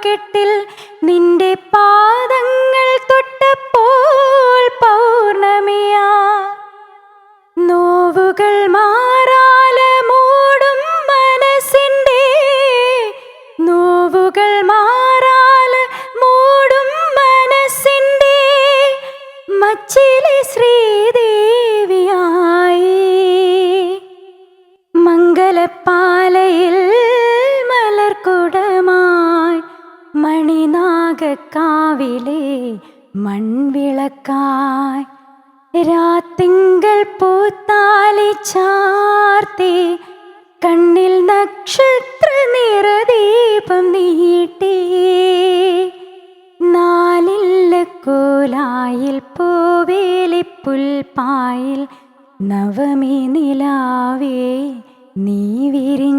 കെട്ടിൽ നിന്റെ പാദങ്ങൾ തൊട്ടപ്പോൾ പൗർണമിയാ. നോവുകൾ മാറാല മൂടും മനസ്സിൻ്റെ, നോവുകൾ മാറാല മൂടും മനസ്സിൻ്റെ മച്ചിലെ ശ്രീദേവിയായി. മംഗലപ്പാലയിൽ മലർക്കുടമായി മണിനാഗക്കാവിലെ മൺവിളക്കായി രാത്തിങ്കൾ പൂത്താലി ചാർത്തി കണ്ണിൽ നക്ഷത്ര നിറദീപം നീട്ടി. നാലില്ല കോലായിൽ പൂവേലിപ്പുൽപ്പായിൽ നവമി നിലാവേ നീ വിരിഞ്ഞു.